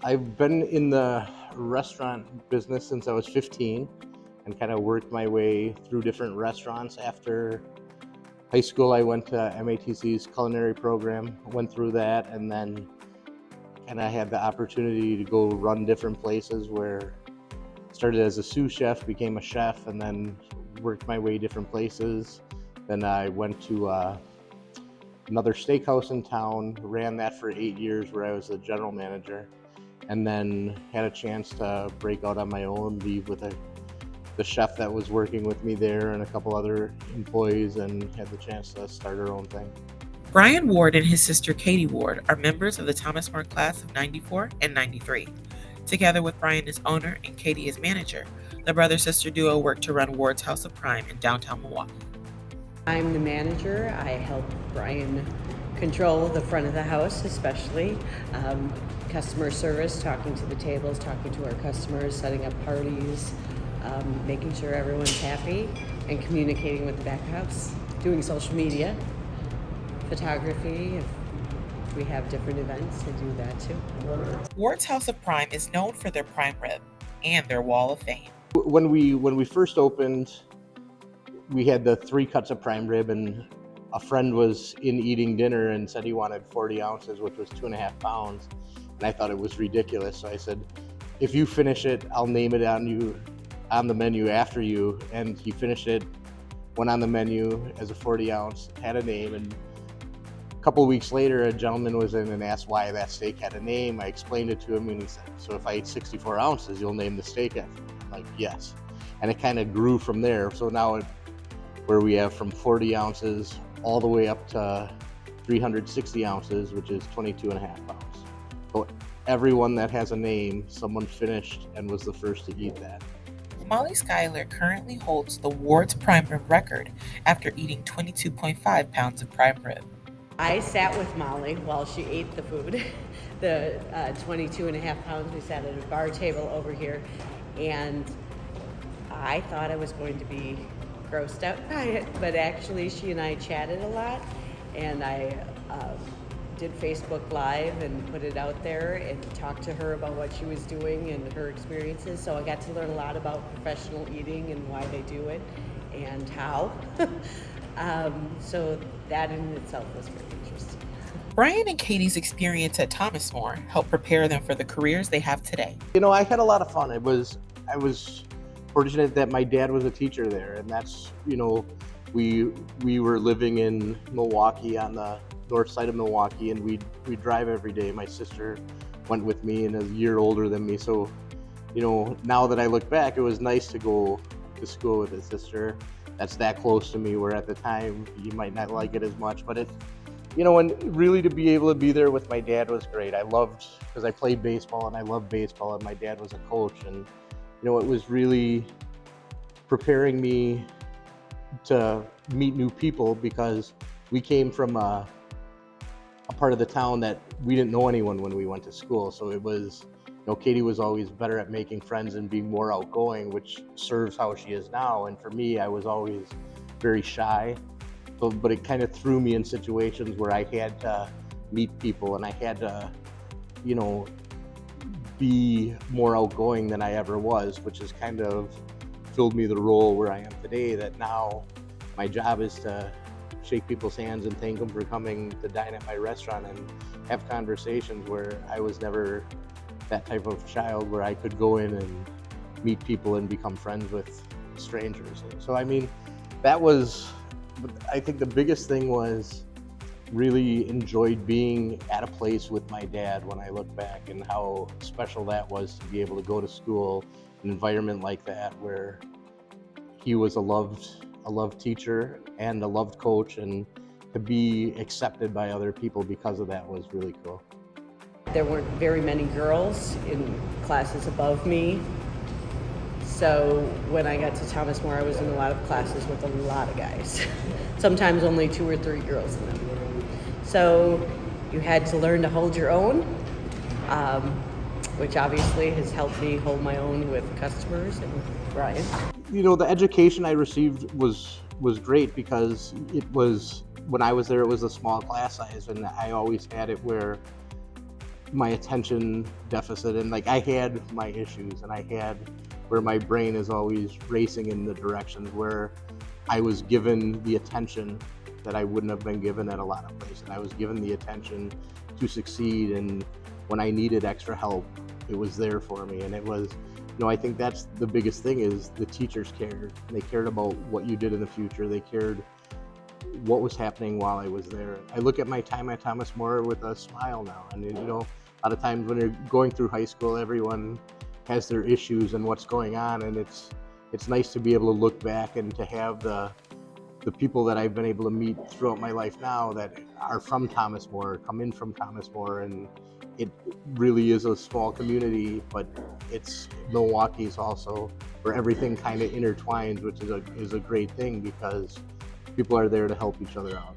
I've been in the restaurant business since I was 15 and kind of worked my way through different restaurants. After high school, I went to MATC's culinary program, went through that, and then kind of had the opportunity to go run different places where I started as a sous chef, became a chef, and then worked my way different places. Then I went to another steakhouse in town, ran that for 8 years where I was the general manager, and then had a chance to break out on my own, leave with the chef that was working with me there and a couple other employees, and had the chance to start our own thing. Brian Ward and his sister Katie Ward are members of the Thomas More class of 94 and 93. Together with Brian as owner and Katie as manager, the brother-sister duo work to run Ward's House of Prime in downtown Milwaukee. I'm the manager. I help Brian control the front of the house, especially customer service, talking to the tables, talking to our customers, setting up parties, making sure everyone's happy, and communicating with the back house, doing social media, photography. If we have different events, I do that too. Ward's House of Prime is known for their prime rib and their wall of fame. When we first opened, we had the 3 cuts of prime rib, and a friend was in eating dinner and said he wanted 40 ounces, which was 2.5 pounds. And I thought it was ridiculous. So I said, if you finish it, I'll name it on the menu after you. And he finished it, went on the menu as a 40 ounce, had a name. And a couple of weeks later, a gentleman was in and asked why that steak had a name. I explained it to him, and he said, so if I eat 64 ounces, you'll name the steak after me. I'm like, yes. And it kind of grew from there. So now where we have from 40 ounces all the way up to 360 ounces, which is 22.5 pounds. So everyone that has a name, someone finished and was the first to eat that. Molly Schuyler currently holds the Ward's prime rib record after eating 22.5 pounds of prime rib. I sat with Molly while she ate the food, the 22.5 pounds. We sat at a bar table over here, and I thought I was going to be grossed out by it, but actually she and I chatted a lot, and I did Facebook Live and put it out there and talked to her about what she was doing and her experiences. So I got to learn a lot about professional eating and why they do it and how. So that in itself was very interesting. Brian and Katie's experience at Thomas More helped prepare them for the careers they have today. I had a lot of fun. I was fortunate that my dad was a teacher there, and that's, we were living in Milwaukee, on the north side of Milwaukee, and we drive every day. My sister went with me and is a year older than me, so now that I look back, it was nice to go to school with his sister that's that close to me, where at the time you might not like it as much, but and really to be able to be there with my dad was great. I loved, because I played baseball and I loved baseball, and my dad was a coach, and it was really preparing me to meet new people, because we came from a part of the town that we didn't know anyone when we went to school. So it was, Katie was always better at making friends and being more outgoing, which serves how she is now. And for me, I was always very shy. But it kind of threw me in situations where I had to meet people, and I had to, be more outgoing than I ever was, which has kind of filled me the role where I am today, that now my job is to shake people's hands and thank them for coming to dine at my restaurant, and have conversations, where I was never that type of child where I could go in and meet people and become friends with strangers. So I think the biggest thing was really enjoyed being at a place with my dad when I look back, and how special that was to be able to go to school, an environment like that, where he was a loved teacher and a loved coach, and to be accepted by other people because of that was really cool. There weren't very many girls in classes above me. So when I got to Thomas More, I was in a lot of classes with a lot of guys. Sometimes only 2 or 3 girls in them. So you had to learn to hold your own, which obviously has helped me hold my own with customers and with Brian. The education I received was great, because it was, when I was there, it was a small class size, and I always had it where my attention deficit, and like I had my issues, and I had where my brain is always racing in the directions where I was given the attention that I wouldn't have been given at a lot of places. I was given the attention to succeed, and when I needed extra help, it was there for me. And it was, I think that's the biggest thing is the teachers cared. They cared about what you did in the future. They cared what was happening while I was there. I look at my time at Thomas More with a smile now. And, a lot of times when you're going through high school, everyone has their issues and what's going on. And it's nice to be able to look back and to have the people that I've been able to meet throughout my life now that are from Thomas More, come in from Thomas More, and it really is a small community, but it's Milwaukee's also where everything kind of intertwines, which is a great thing because people are there to help each other out.